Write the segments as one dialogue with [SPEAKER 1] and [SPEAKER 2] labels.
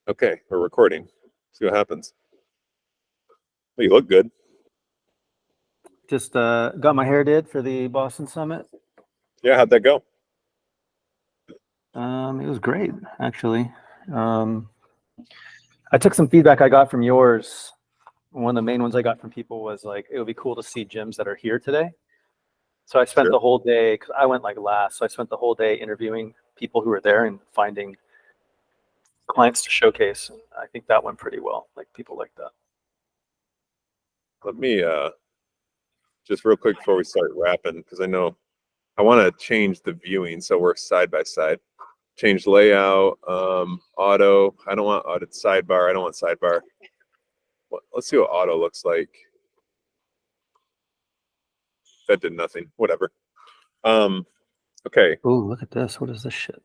[SPEAKER 1] Okay, we're recording. See what happens. Well, you look good.
[SPEAKER 2] Just got my hair did for the Boston Summit.
[SPEAKER 1] Yeah, how'd that go?
[SPEAKER 2] It was great, actually. I took some feedback I got from yours. One of the main ones I got from people was like, it would be cool to see gyms that are here today. So I spent
[SPEAKER 1] Sure.
[SPEAKER 2] the whole day, because I went like last, so I spent the whole day interviewing people who were there and finding clients to showcase. And I think that went pretty well. Like people like that.
[SPEAKER 1] Let me just real quick before we start wrapping, because I know I want to change the viewing so we're side by side. Change layout, auto. I don't want auto sidebar. I don't want sidebar. Let's see what auto looks like. That did nothing. Whatever. Okay.
[SPEAKER 2] Oh, look at this. What is this shit?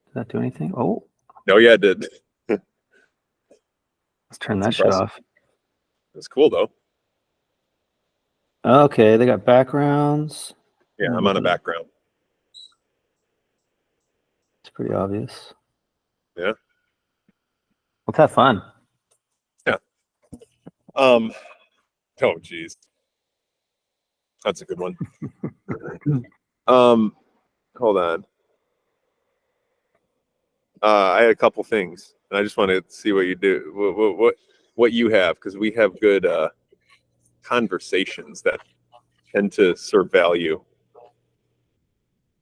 [SPEAKER 2] Did that do anything? Oh,
[SPEAKER 1] No, yeah, it did.
[SPEAKER 2] let's turn
[SPEAKER 1] That's
[SPEAKER 2] that shit
[SPEAKER 1] impressive.
[SPEAKER 2] off.
[SPEAKER 1] It's cool though.
[SPEAKER 2] Okay, they got backgrounds.
[SPEAKER 1] Yeah, I'm on a background.
[SPEAKER 2] It's pretty obvious.
[SPEAKER 1] Yeah.
[SPEAKER 2] Let's have fun.
[SPEAKER 1] Yeah. Oh, geez. That's a good one. Hold on. I had a couple things, and I just want to see what you do, what you have, because we have good conversations that tend to serve value.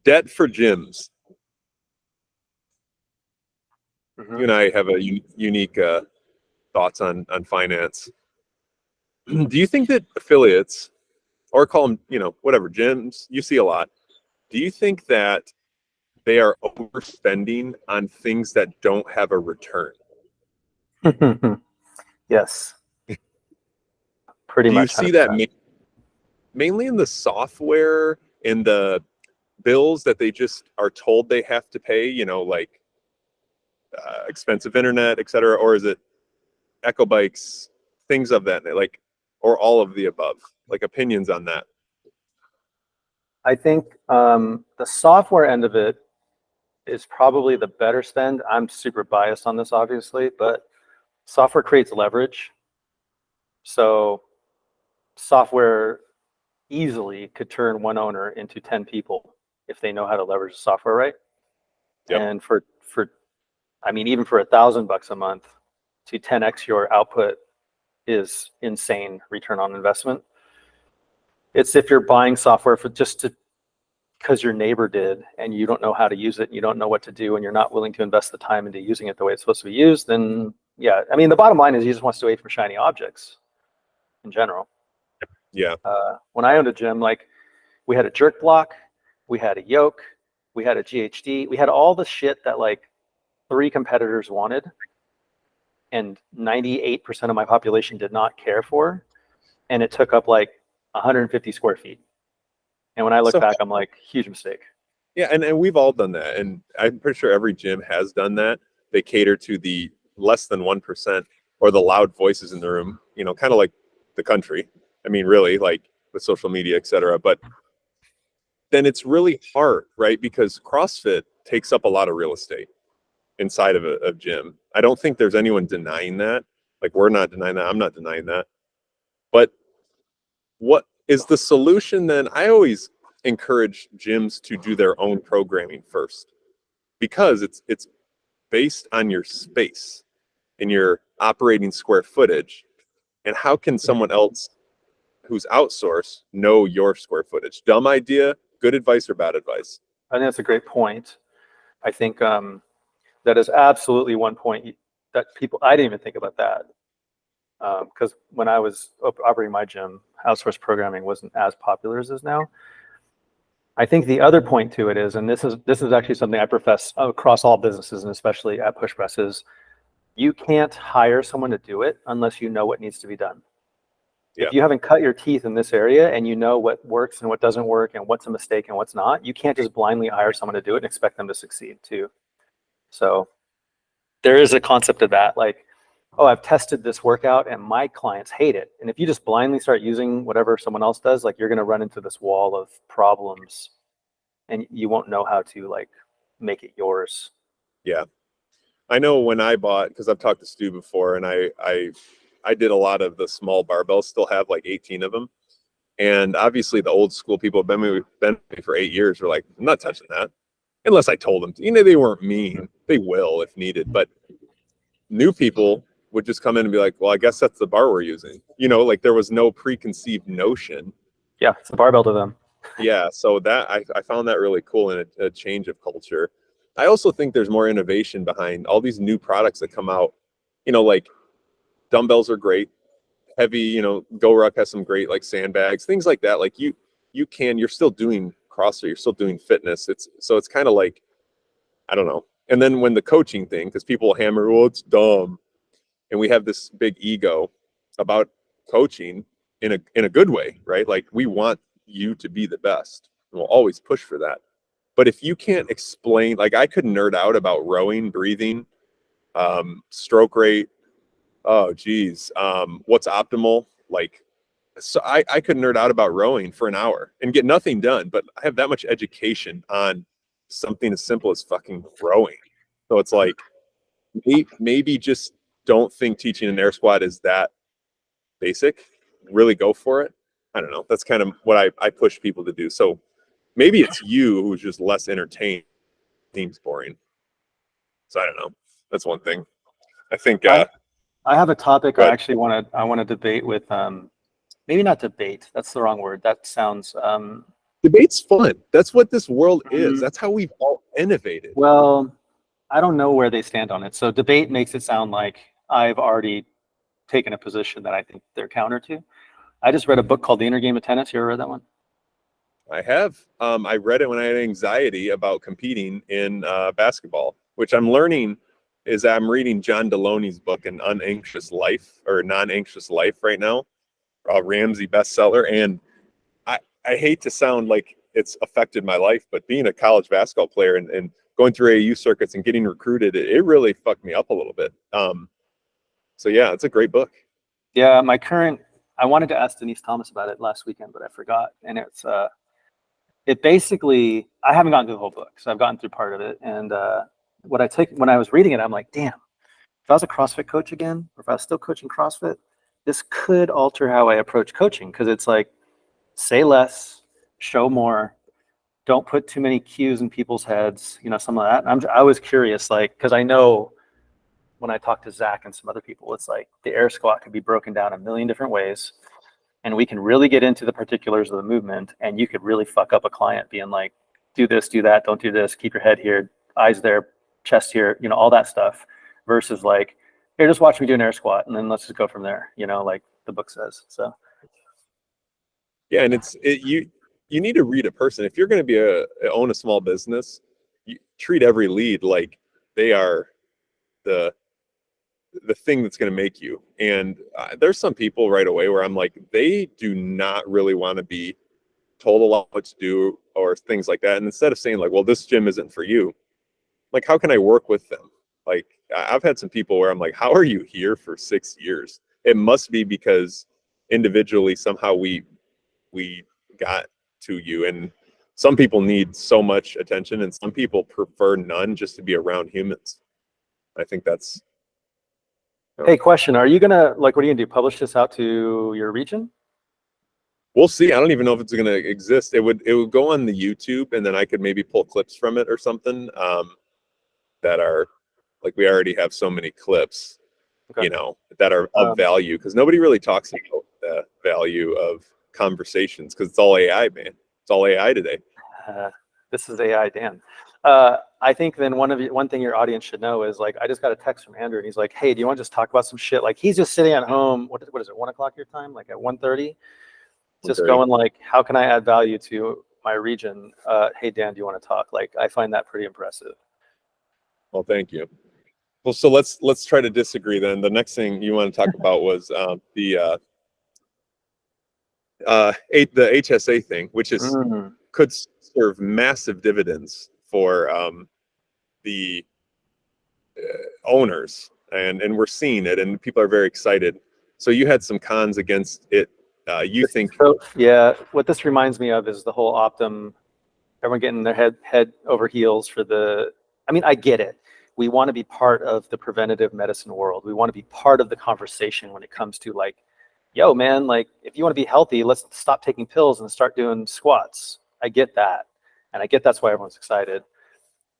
[SPEAKER 1] Debt for gyms.
[SPEAKER 2] Mm-hmm.
[SPEAKER 1] You and I have a unique thoughts on finance. Do you think that affiliates, or call them, whatever, gyms, you see a lot, do you think that they are overspending on things that don't have a return?
[SPEAKER 2] Yes. Pretty
[SPEAKER 1] Do you
[SPEAKER 2] much.
[SPEAKER 1] see that mainly in the software, in the bills that they just are told they have to pay, like expensive internet, et cetera, or is it Echo Bikes, things of that, like, or all of the above? Like opinions on that?
[SPEAKER 2] I think the software end of it is probably the better spend. I'm super biased on this, obviously, but software creates leverage. So software easily could turn one owner into 10 people if they know how to leverage the software right.
[SPEAKER 1] Yep.
[SPEAKER 2] And even for $1,000 a month to 10x your output is insane return on investment. It's if you're buying software because your neighbor did and you don't know how to use it, you don't know what to do, and you're not willing to invest the time into using it the way it's supposed to be used, then yeah, I mean, the bottom line is you just want to stay away from shiny objects in general.
[SPEAKER 1] Yeah.
[SPEAKER 2] When I owned a gym, like we had a jerk block, we had a yoke, we had a GHD, we had all the shit that like 3 competitors wanted and 98% of my population did not care for, and it took up like 150 square feet. And when I look back, I'm like, huge mistake.
[SPEAKER 1] Yeah, and we've all done that, and I'm pretty sure every gym has done that. They cater to the less than 1% or the loud voices in the room, kind of like the country. I mean, really, like with social media, et cetera. But then it's really hard, right? Because CrossFit takes up a lot of real estate inside of a gym. I don't think there's anyone denying that. Like, we're not denying that. I'm not denying that. But what is the solution then? I always encourage gyms to do their own programming first, because it's based on your space and your operating square footage. And how can someone else who's outsourced know your square footage? Dumb idea, good advice, or bad advice?
[SPEAKER 2] I think that's a great point. I think that is absolutely one point that I didn't even think about that. Because when I was operating my gym, outsourced programming wasn't as popular as it is now. I think the other point to it is, and this is actually something I profess across all businesses, and especially at Push Press, is you can't hire someone to do it unless you know what needs to be done.
[SPEAKER 1] Yeah.
[SPEAKER 2] If you haven't cut your teeth in this area and you know what works and what doesn't work and what's a mistake and what's not, you can't just blindly hire someone to do it and expect them to succeed too. So there is a concept of that, like, oh, I've tested this workout and my clients hate it. And if you just blindly start using whatever someone else does, like, you're going to run into this wall of problems and you won't know how to like make it yours.
[SPEAKER 1] Yeah. I know when I bought, because I've talked to Stu before, and I did a lot of the small barbells, still have like 18 of them. And obviously the old school people have been with me for 8 years were like, I'm not touching that. Unless I told them to. They weren't mean. They will if needed. But new people would just come in and be like, well, I guess that's the bar we're using. Like there was no preconceived notion.
[SPEAKER 2] Yeah, it's a barbell to them.
[SPEAKER 1] Yeah, so that I found that really cool and a change of culture. I also think there's more innovation behind all these new products that come out. Like dumbbells are great. Heavy, GoRuck has some great like sandbags, things like that. Like you're still doing CrossFit, you're still doing fitness. It's kind of like, I don't know. And then when the coaching thing, because people hammer, well, it's dumb, and we have this big ego about coaching in a good way, right? Like we want you to be the best, and we'll always push for that. But if you can't explain, like I could nerd out about rowing, breathing, stroke rate, oh geez, what's optimal, like, so I could nerd out about rowing for an hour and get nothing done, but I have that much education on something as simple as fucking rowing. So it's like, maybe just don't think teaching an air squat is that basic. Really go for it. I don't know. That's kind of what I push people to do. So maybe it's you who's just less entertained. Seems boring. So I don't know. That's one thing. I think.
[SPEAKER 2] I have a topic I actually want to debate with. Maybe not debate. That's the wrong word. That sounds.
[SPEAKER 1] Debate's fun. That's what this world is. That's how we've all innovated.
[SPEAKER 2] Well, I don't know where they stand on it. So debate makes it sound like I've already taken a position that I think they're counter to. I just read a book called The Inner Game of Tennis. You ever read that one?
[SPEAKER 1] I have. I read it when I had anxiety about competing in basketball, which I'm learning is I'm reading John Deloney's book, An Unanxious Life or Non-Anxious Life right now, Ramsey bestseller. And I hate to sound like it's affected my life, but being a college basketball player and going through AAU circuits and getting recruited, it really fucked me up a little bit. So yeah, it's a great book.
[SPEAKER 2] Yeah, I wanted to ask Denise Thomas about it last weekend, but I forgot. And it basically, I haven't gotten through the whole book, so I've gotten through part of it. And when I was reading it, I'm like, damn, if I was a CrossFit coach again, or if I was still coaching CrossFit, this could alter how I approach coaching. Because it's like, say less, show more, don't put too many cues in people's heads, some of that. I was curious, like, because I know when I talk to Zach and some other people, it's like the air squat could be broken down a million different ways. And we can really get into the particulars of the movement, and you could really fuck up a client being like, do this, do that, don't do this, keep your head here, eyes there, chest here, all that stuff, versus like, here, just watch me do an air squat, and then let's just go from there, like the book says. So
[SPEAKER 1] yeah, and you need to read a person. If you're going to own a small business, you treat every lead like they are the thing that's going to make you. And there's some people right away where I'm like, they do not really want to be told a lot what to do or things like that. And instead of saying like, well, this gym isn't for you, like, how can I work with them? Like, I've had some people where I'm like, how are you here for 6 years? It must be because individually somehow we got to you. And some people need so much attention and some people prefer none, just to be around humans. I think that's.
[SPEAKER 2] Hey, question. Are you going to, what are you going to do? Publish this out to your region?
[SPEAKER 1] We'll see. I don't even know if it's going to exist. It would go on the YouTube, and then I could maybe pull clips from it or something that are, like, we already have so many clips,
[SPEAKER 2] okay,
[SPEAKER 1] that are of value, because nobody really talks about the value of conversations, because it's all AI, man. It's all AI today.
[SPEAKER 2] This is AI, Dan. I think then one thing your audience should know is, like, I just got a text from Andrew, and he's like, hey, do you want to just talk about some shit? Like, he's just sitting at home. What is it, 1 o'clock your time? Like at 1:30? Just going like, how can I add value to my region? Hey, Dan, do you want to talk? Like, I find that pretty impressive.
[SPEAKER 1] Well, thank you. Well, so let's try to disagree then. The next thing you want to talk about was the HSA thing, which is could serve massive dividends for the owners, and we're seeing it, and people are very excited. So you had some cons against it. You think?
[SPEAKER 2] So, yeah, what this reminds me of is the whole Optum, everyone getting their head over heels for the. I mean, I get it. we want to be part of the preventative medicine world. We want to be part of the conversation when it comes to like, yo, man, like if you want to be healthy, let's stop taking pills and start doing squats. I get that. And I get that's why everyone's excited.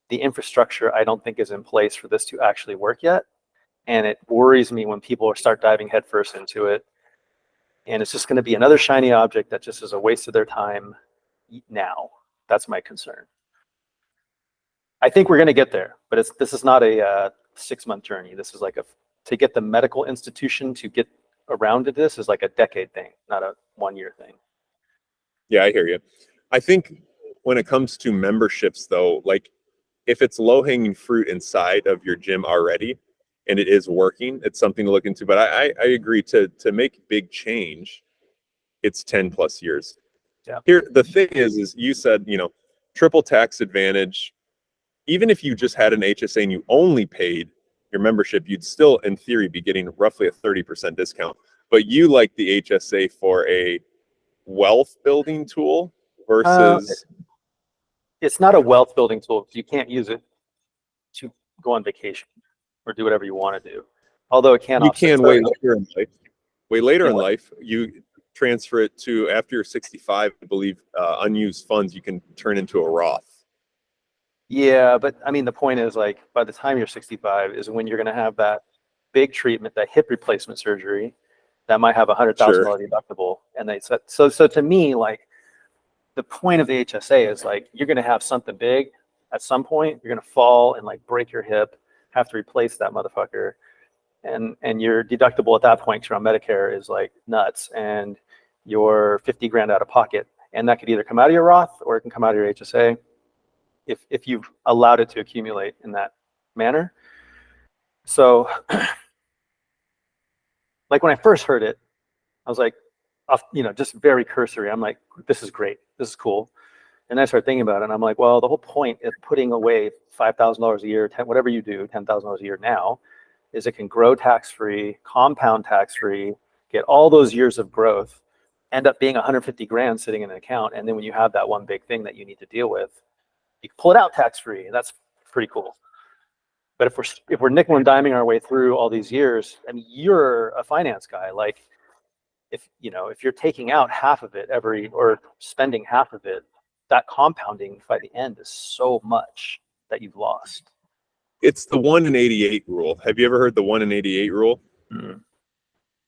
[SPEAKER 2] The infrastructure, I don't think is in place for this to actually work yet. And it worries me when people start diving headfirst into it. And it's just going to be another shiny object that just is a waste of their time now. That's my concern. I think we're going to get there, but this is not a 6-month journey. This is like to get the medical institution to get around to this is like a decade thing, not a 1-year thing.
[SPEAKER 1] Yeah, I hear you. I think when it comes to memberships, though, like if it's low-hanging fruit inside of your gym already and it is working, it's something to look into. But I agree to make big change, it's 10 plus years.
[SPEAKER 2] Yeah.
[SPEAKER 1] Here, the thing is you said, triple tax advantage. Even if you just had an HSA and you only paid your membership, you'd still, in theory, be getting roughly a 30% discount. But you like the HSA for a wealth building tool versus.
[SPEAKER 2] It's not a wealth building tool. You can't use it to go on vacation or do whatever you want to do. Although it can.
[SPEAKER 1] You can
[SPEAKER 2] way
[SPEAKER 1] later in life. Way later in life, you transfer it to after you're 65. I believe unused funds you can turn into a Roth.
[SPEAKER 2] Yeah, but I mean, the point is like by the time you're 65 is when you're going to have that big treatment, that hip replacement surgery that might have $100,000 deductible. And they said, so to me, like the point of the HSA is like, you're going to have something big at some point, you're going to fall and like break your hip, have to replace that motherfucker. And your deductible at that point, 'cause you're on Medicare, is like nuts. And you're 50 grand out of pocket. And that could either come out of your Roth or it can come out of your HSA. If you've allowed it to accumulate in that manner. So like when I first heard it, I was like, just very cursory. I'm like, this is great. This is cool. And I started thinking about it and I'm like, well, the whole point of putting away $5,000 a year, whatever you do, $10,000 a year now, is it can grow tax-free, compound tax-free, get all those years of growth, end up being 150 grand sitting in an account. And then when you have that one big thing that you need to deal with, you can pull it out tax-free, and that's pretty cool. But if we're nickel and diming our way through all these years, I mean, you're a finance guy. Like, if you're taking out half of it or spending half of it, that compounding by the end is so much that you've lost.
[SPEAKER 1] It's the 1 in 88 rule. Have you ever heard the 1 in 88 rule?
[SPEAKER 2] Mm.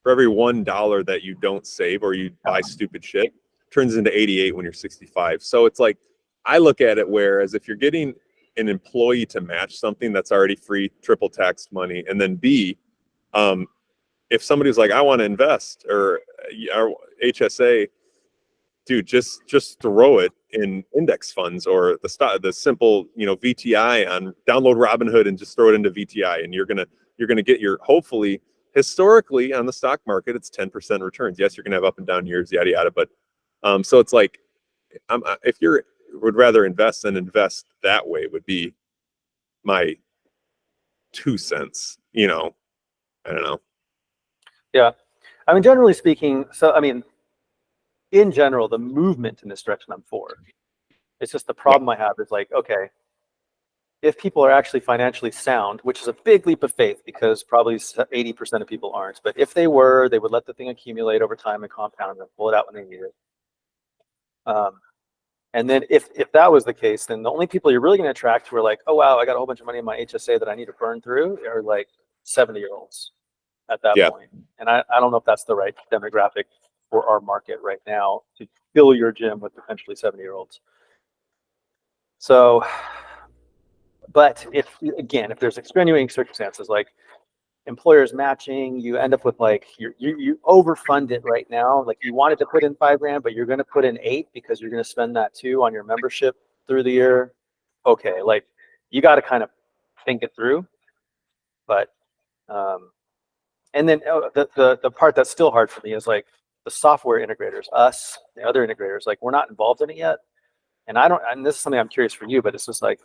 [SPEAKER 1] For every $1 that you don't save or you buy stupid shit, turns into 88 when you're 65. So it's like, I look at it whereas if you're getting an employee to match something that's already free, triple taxed money, and then B, if somebody's like, I want to invest or HSA, dude, just throw it in index funds or the simple, VTI on download Robinhood and just throw it into VTI, and you're gonna get your, hopefully, historically on the stock market, it's 10% returns. Yes, you're gonna have up and down years, yada yada, but so it's like, if you would rather invest than invest that way would be my 2 cents. I don't know.
[SPEAKER 2] Yeah, I mean, generally speaking, in general, the movement in this direction I'm for. It's just the problem I have is like, okay, if people are actually financially sound, which is a big leap of faith because probably 80% of people aren't, but if they were, they would let the thing accumulate over time and compound and pull it out when they need it. And then if that was the case, then the only people you're really going to attract who are like, oh, wow, I got a whole bunch of money in my HSA that I need to burn through are like 70-year-olds at that point. And I don't know if that's the right demographic for our market right now to fill your gym with potentially 70-year-olds. So, but if there's extenuating circumstances like employers matching, you end up with like you overfund it right now. Like you wanted to put in $5 grand, but you're going to put in 8 because you're going to spend that too on your membership through the year. Okay, like you got to kind of think it through. But and then the part that's still hard for me is like the software integrators, us, the other integrators. Like we're not involved in it yet, and and this is something I'm curious for you, but it's just like,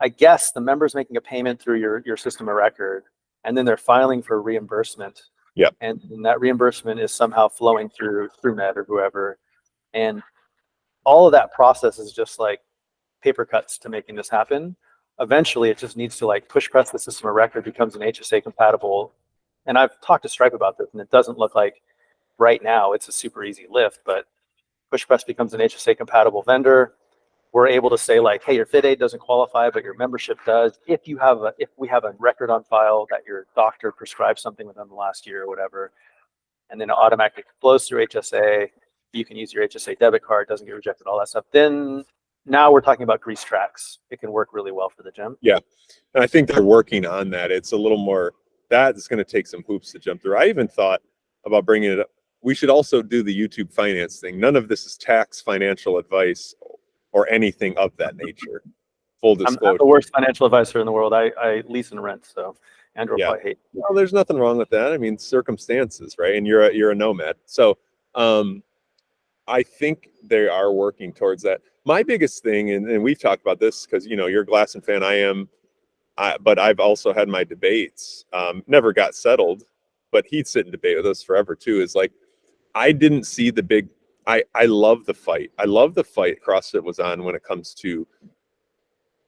[SPEAKER 2] I guess the member's making a payment through your system of record, and then they're filing for reimbursement.
[SPEAKER 1] Yeah.
[SPEAKER 2] And that reimbursement is somehow flowing through Med or whoever. And all of that process is just like paper cuts to making this happen. eventually it just needs to like push press the system of record becomes an HSA compatible. And I've talked to Stripe about this, and it doesn't look like right now it's a super easy lift, but push press becomes an HSA compatible vendor. We're able to say like, hey, your fit aid doesn't qualify, but your membership does. If we have a record on file that your doctor prescribed something within the last year or whatever, and then it automatically flows through HSA, you can use your HSA debit card, doesn't get rejected, all that stuff. Then now we're talking about grease tracks. It can work really well for the gym.
[SPEAKER 1] Yeah. And I think they're working on that. It's a little more, that's going to take some hoops to jump through. I even thought about bringing it up. We should also do the YouTube finance thing. None of this is tax, financial advice, or anything of that nature. Full disclosure.
[SPEAKER 2] I'm the worst financial advisor in the world. I lease and rent, so Andrew will probably hate me.
[SPEAKER 1] Well, there's nothing wrong with that. I mean, circumstances, right? And you're a nomad. So I think they are working towards that. My biggest thing, and we've talked about this because, you know, you're a Glasson fan, I am, but I've also had my debates, never got settled, but he'd sit and debate with us forever too, is like, I didn't see the big, I love the fight. I love the fight CrossFit was on when it comes to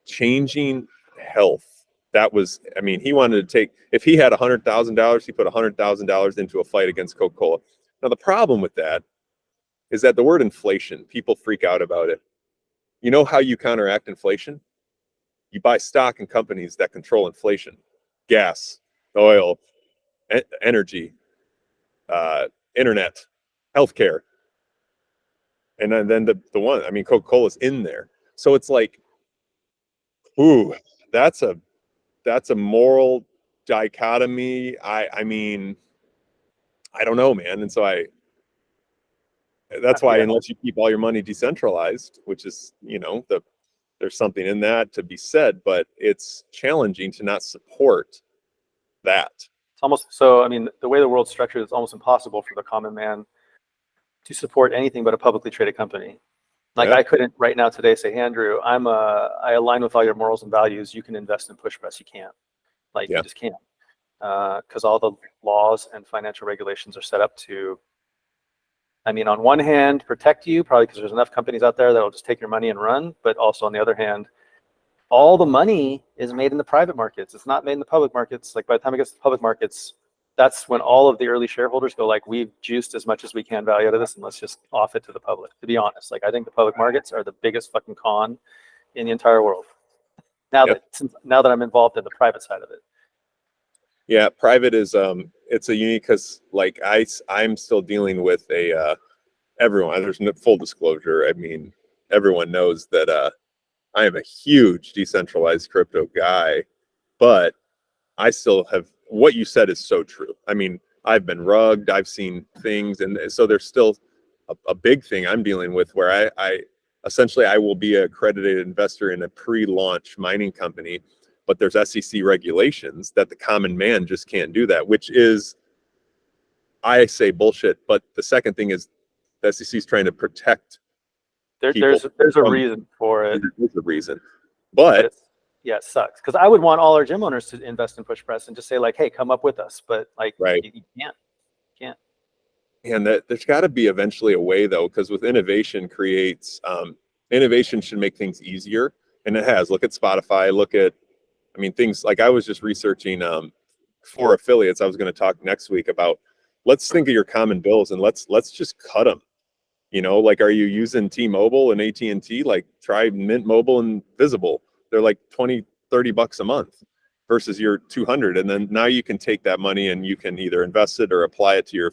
[SPEAKER 1] changing health. That was, I mean, he wanted to take, if he had $100,000, he put $100,000 into a fight against Coca-Cola. Now, the problem with that is that the word inflation, people freak out about it. You know how you counteract inflation? You buy stock in companies that control inflation: gas, oil, energy, internet, healthcare. And then the one, I mean, Coca-Cola's in there. So it's like, ooh, that's a moral dichotomy. I mean, I don't know, man. And so that's why, unless you keep all your money decentralized, which is, you know, there's something in that to be said, but it's challenging to not support that.
[SPEAKER 2] It's almost, so, I mean, the way the world's structured, it's almost impossible for the common man to support anything but a publicly traded company. Like, I couldn't right now today say, hey, Andrew, I align with all your morals and values. You can invest in push press. You can't. Like, you just can't. Because all the laws and financial regulations are set up to, I mean, on one hand, protect you, probably because there's enough companies out there that'll just take your money and run. But also on the other hand, all the money is made in the private markets. It's not made in the public markets. Like, by the time it gets to the public markets, that's when all of the early shareholders go like, we've juiced as much as we can value out of this, and let's just off it to the public. To be honest, like, I think the public markets are the biggest fucking con in the entire world. Now that I'm involved in the private side of it.
[SPEAKER 1] Yeah, private is it's a unique, because like I'm still dealing with everyone. There's no full disclosure. I mean, everyone knows that I am a huge decentralized crypto guy, but I still have, what you said is so true. I mean, I've been rugged, I've seen things, and so there's still a big thing I'm dealing with where I essentially I will be an accredited investor in a pre-launch mining company, but there's SEC regulations that the common man just can't do that, which is, I say, bullshit. But the second thing is the SEC is trying to protect
[SPEAKER 2] There's a reason for it.
[SPEAKER 1] There's a reason. But
[SPEAKER 2] yeah, it sucks, because I would want all our gym owners to invest in push press and just say like, hey, come up with us. But like, you can't.
[SPEAKER 1] And there's got to be eventually a way, though, because with innovation creates innovation should make things easier, and it has. Look at Spotify. Look at, I mean, things like, I was just researching for affiliates. I was going to talk next week about, let's think of your common bills and let's just cut them. You know, like, are you using T-Mobile and AT&T? Like, try Mint Mobile and Visible. They're like $20-$30 a month versus your $200. And then now you can take that money and you can either invest it or apply it to your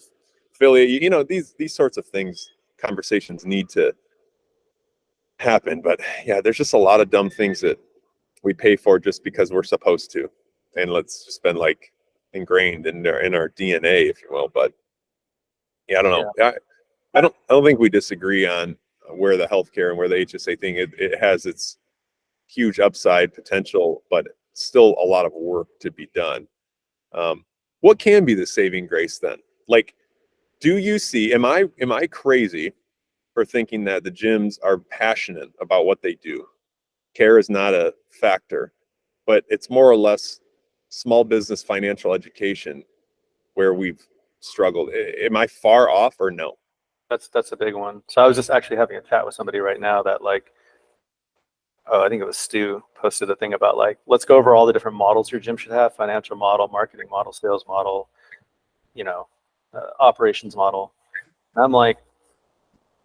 [SPEAKER 1] affiliate. You know, these sorts of things, conversations need to happen. But yeah, there's just a lot of dumb things that we pay for just because we're supposed to. And let's just been like ingrained in our DNA, if you will. But yeah, I don't know. Yeah. I don't think we disagree on where the healthcare and where the HSA thing, it has its huge upside potential, but still a lot of work to be done. What can be the saving grace then? Like, do you see, am I crazy for thinking that the gyms are passionate about what they do? Care is not a factor, but it's more or less small business financial education where we've struggled. Am I far off or no?
[SPEAKER 2] That's a big one. So I was just actually having a chat with somebody right now that, like, I think it was Stu posted a thing about like, let's go over all the different models your gym should have: financial model, marketing model, sales model, operations model. And I'm like,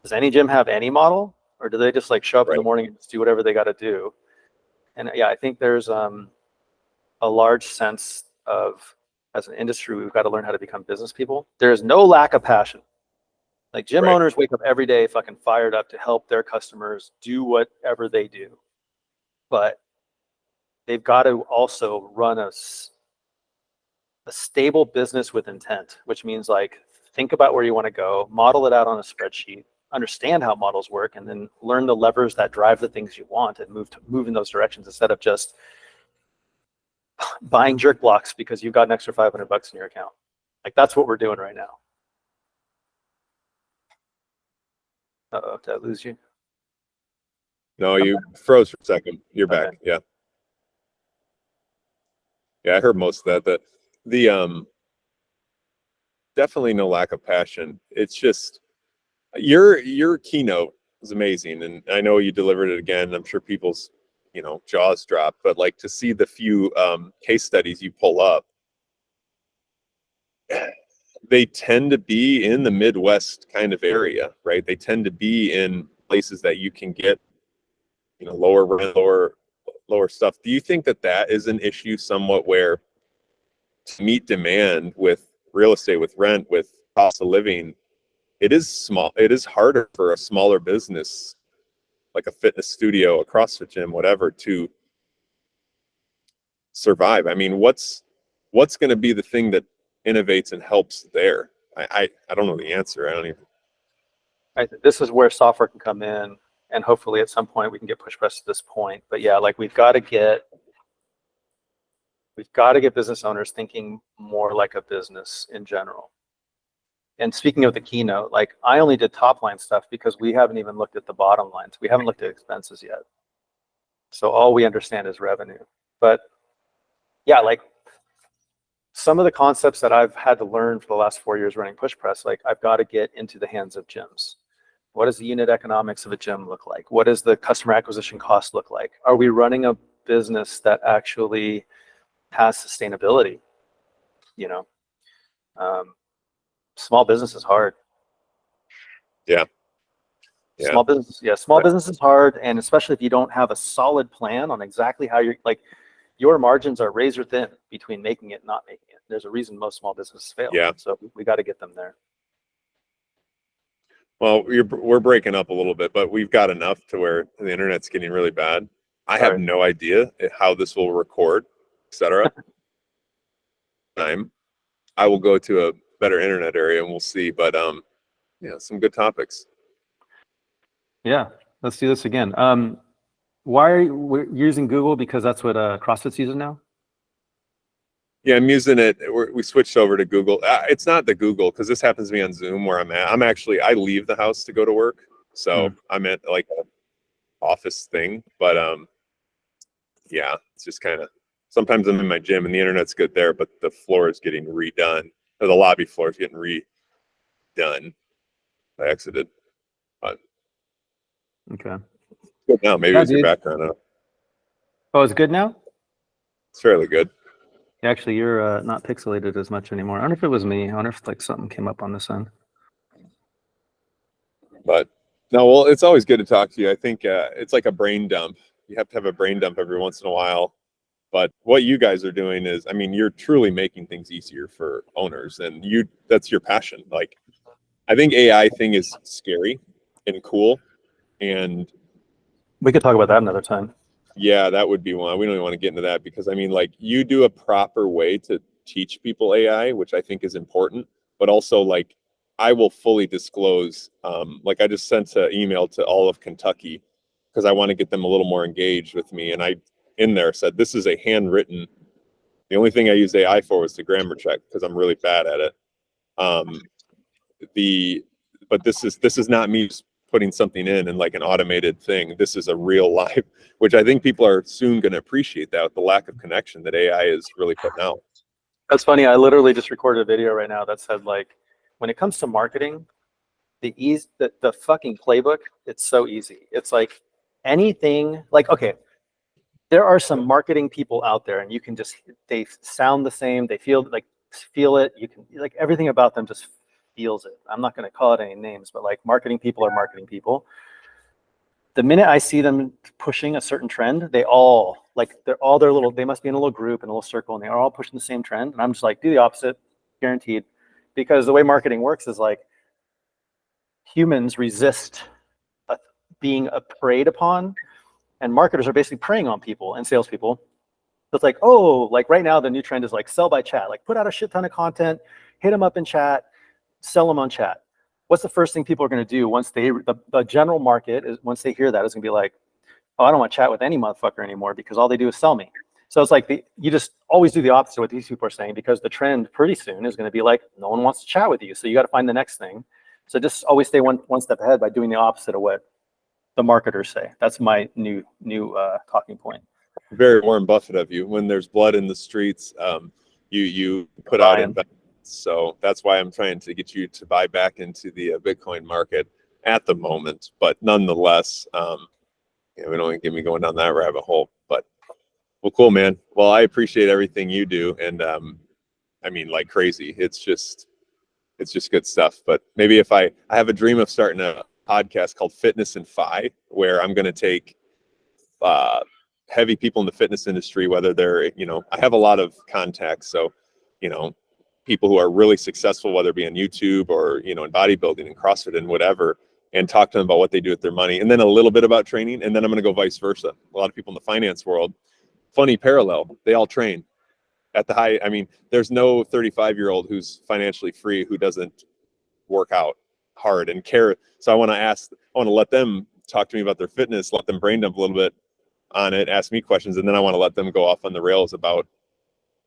[SPEAKER 2] does any gym have any model, or do they just like show up in the
[SPEAKER 1] Right.
[SPEAKER 2] morning and just do whatever they got to do? And yeah, I think there's a large sense of, as an industry, we've got to learn how to become business people. There is no lack of passion. Like gym
[SPEAKER 1] Right.
[SPEAKER 2] owners wake up every day fucking fired up to help their customers do whatever they do. But they've got to also run a stable business with intent, which means like think about where you want to go, model it out on a spreadsheet, understand how models work, and then learn the levers that drive the things you want and move in those directions instead of just buying jerk blocks because you've got an extra $500 in your account. Like that's what we're doing right now. Uh-oh, did I lose you?
[SPEAKER 1] No, you froze for a second. You're back.
[SPEAKER 2] Okay.
[SPEAKER 1] Yeah. Yeah, I heard most of that. The definitely no lack of passion. It's just your keynote was amazing, and I know you delivered it again. I'm sure people's jaws drop, but like to see the few case studies you pull up, they tend to be in the Midwest kind of area, right? They tend to be in places that you can get lower rent, lower stuff. Do you think that is an issue somewhat, where to meet demand with real estate, with rent, with cost of living, it is harder for a smaller business like a fitness studio, a CrossFit gym, whatever, to survive? I mean, what's going to be the thing that innovates and helps there? I don't know the answer. I don't even.
[SPEAKER 2] This is where software can come in, and hopefully at some point we can get push press to this point. But yeah, like we've got to get business owners thinking more like a business in general. And speaking of the keynote, like I only did top line stuff because we haven't even looked at the bottom lines. We haven't looked at expenses yet. So all we understand is revenue. But yeah, like some of the concepts that I've had to learn for the last 4 years running Push Press, like I've got to get into the hands of gyms. What does the unit economics of a gym look like? What does the customer acquisition cost look like? Are we running a business that actually has sustainability? Small business is hard.
[SPEAKER 1] Yeah.
[SPEAKER 2] Small business is hard, and especially if you don't have a solid plan on exactly how your margins are razor thin between making it and not making it. There's a reason most small businesses fail.
[SPEAKER 1] Yeah.
[SPEAKER 2] So we got to get them there.
[SPEAKER 1] Well, we're breaking up a little bit, but we've got enough to where the internet's getting really bad. I have no idea how this will record, etc. I will go to a better internet area and we'll see. But some good topics.
[SPEAKER 2] Yeah, let's do this again. Why are you using Google? Because that's what CrossFit's using now?
[SPEAKER 1] Yeah, I'm using it. We switched over to Google. It's not the Google, because this happens to be on Zoom where I'm at. I leave the house to go to work. So I'm at like an office thing. But yeah, it's just kind of, sometimes I'm in my gym and the internet's good there, but the floor is getting redone. Or the lobby floor is getting redone. I exited. But
[SPEAKER 2] okay.
[SPEAKER 1] Good now. Maybe it was your background.
[SPEAKER 2] Oh, it's good now?
[SPEAKER 1] It's fairly good.
[SPEAKER 2] Actually, you're not pixelated as much anymore. I wonder if it was me. I wonder if like something came up on this end.
[SPEAKER 1] But no, well, it's always good to talk to you. I think it's like a brain dump. You have to have a brain dump every once in a while. But what you guys are doing is, I mean, you're truly making things easier for owners, and that's your passion. Like, I think AI thing is scary and cool, and
[SPEAKER 2] we could talk about that another time.
[SPEAKER 1] Yeah, that would be one. We don't even want to get into that, because I mean, like, you do a proper way to teach people AI, which I think is important, but also like I will fully disclose. Like I just sent an email to all of Kentucky because I want to get them a little more engaged with me, and I in there said this is a handwritten. The only thing I used AI for was the grammar check because I'm really bad at it. But this is not me putting something in like an automated thing. This is a real life, which I think people are soon going to appreciate that with the lack of connection that AI is really putting out.
[SPEAKER 2] That's funny. I literally just recorded a video right now that said, like, when it comes to marketing, the fucking playbook, it's so easy. It's like anything like, okay, there are some marketing people out there and you can just, they sound the same. They feel it. You can like everything about them just feels it. I'm not going to call it any names, but like marketing people are marketing people. The minute I see them pushing a certain trend, they must be in a little group, in a little circle, and they're all pushing the same trend. And I'm just like, do the opposite, guaranteed. Because the way marketing works is like humans resist being preyed upon, and marketers are basically preying on people and salespeople. So it's like, oh, like right now the new trend is like sell by chat, like put out a shit ton of content, hit them up in chat, sell them on chat. What's the first thing people are going to do once the general market is, once they hear that, is going to be like, oh, I don't want to chat with any motherfucker anymore because all they do is sell me. So it's like you just always do the opposite of what these people are saying, because the trend pretty soon is going to be like, no one wants to chat with you. So you got to find the next thing. So just always stay one step ahead by doing the opposite of what the marketers say. That's my new talking point.
[SPEAKER 1] Very Warren Buffett of you. When there's blood in the streets, you put out investments. So that's why I'm trying to get you to buy back into the Bitcoin market at the moment. But nonetheless, we don't get me going down that rabbit hole. But well, cool, man. Well, I appreciate everything you do, and I mean, like crazy. It's just good stuff. But maybe if I have a dream of starting a podcast called Fitness and Fi, where I'm going to take heavy people in the fitness industry, whether they're, I have a lot of contacts. So, people who are really successful, whether it be on YouTube or, in bodybuilding and CrossFit and whatever, and talk to them about what they do with their money, and then a little bit about training. And then I'm going to go vice versa. A lot of people in the finance world, funny parallel, they all train at the high. I mean, there's no 35-year-old who's financially free who doesn't work out hard and care. So I want to let them talk to me about their fitness, let them brain dump a little bit on it, ask me questions, and then I want to let them go off on the rails about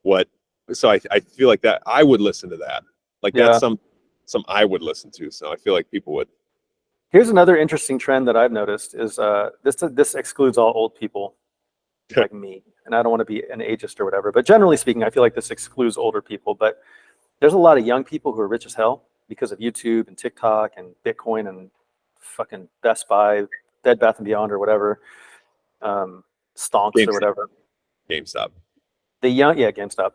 [SPEAKER 1] what. So I feel like that I would listen to that. Like that's some I would listen to. So I feel like people would.
[SPEAKER 2] Here's another interesting trend that I've noticed is this excludes all old people like me, and I don't want to be an ageist or whatever, but generally speaking, I feel like this excludes older people. But there's a lot of young people who are rich as hell because of YouTube and TikTok and Bitcoin and fucking Best Buy, Bed Bath & Beyond or whatever, Stonks
[SPEAKER 1] GameStop.
[SPEAKER 2] or whatever.
[SPEAKER 1] GameStop.
[SPEAKER 2] GameStop.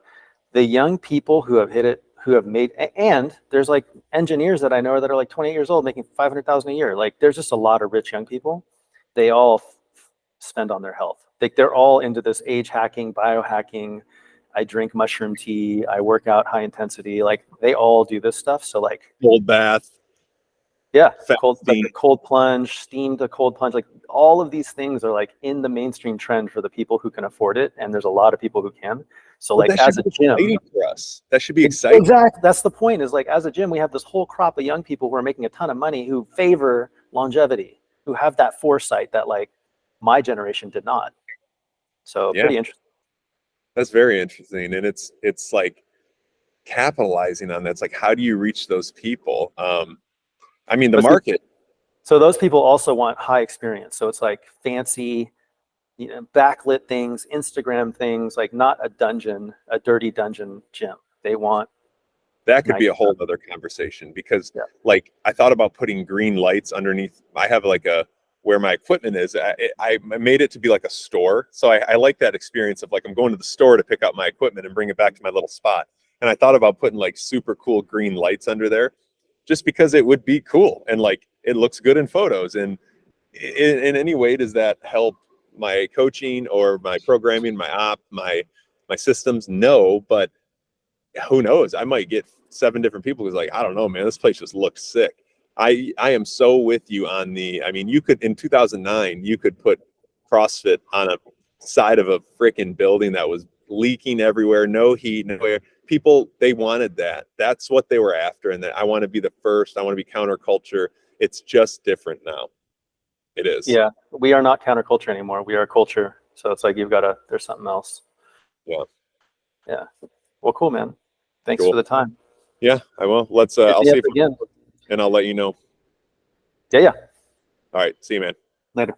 [SPEAKER 2] The young people who have hit it, who have made, and there's like engineers that I know that are like 28 years old making $500,000 a year. Like there's just a lot of rich young people. They all spend on their health. They're all into this age hacking, biohacking. I drink mushroom tea. I work out high intensity. Like they all do this stuff. So like
[SPEAKER 1] cold bath.
[SPEAKER 2] Yeah, cold plunge, steam to cold plunge. Like all of these things are like in the mainstream trend for the people who can afford it, and there's a lot of people who can. So like as a gym,
[SPEAKER 1] for us, that should be exciting.
[SPEAKER 2] Exactly. That's the point. Is like as a gym, we have this whole crop of young people who are making a ton of money, who favor longevity, who have that foresight that like my generation did not. So pretty interesting.
[SPEAKER 1] That's very interesting, and it's like capitalizing on that. It's like, how do you reach those people? I mean, the market.
[SPEAKER 2] So those people also want high experience. So it's like fancy, backlit things, Instagram things, like not a dirty dungeon gym. They want.
[SPEAKER 1] That could be a whole other conversation, because like I thought about putting green lights underneath. I have like where my equipment is. I made it to be like a store. So I like that experience of like, I'm going to the store to pick up my equipment and bring it back to my little spot. And I thought about putting like super cool green lights under there, just because it would be cool and like it looks good in photos. And in any way, does that help my coaching or my programming, my systems? No, but who knows? I might get 7 different people who's like, I don't know, man, this place just looks sick. I am so with you on I mean, you could, in 2009, you could put CrossFit on a side of a freaking building that was leaking everywhere, no heat, no air. People, they wanted that. That's what they were after. And that I want to be the first. I want to be counterculture. It's just different now. It is.
[SPEAKER 2] Yeah. We are not counterculture anymore. We are culture. So it's like, there's something else.
[SPEAKER 1] Yeah.
[SPEAKER 2] Yeah. Well, cool, man. Thanks for the time.
[SPEAKER 1] Yeah, I will. Let's, I'll see you again, and I'll let you know.
[SPEAKER 2] Yeah.
[SPEAKER 1] All right. See you, man.
[SPEAKER 2] Later.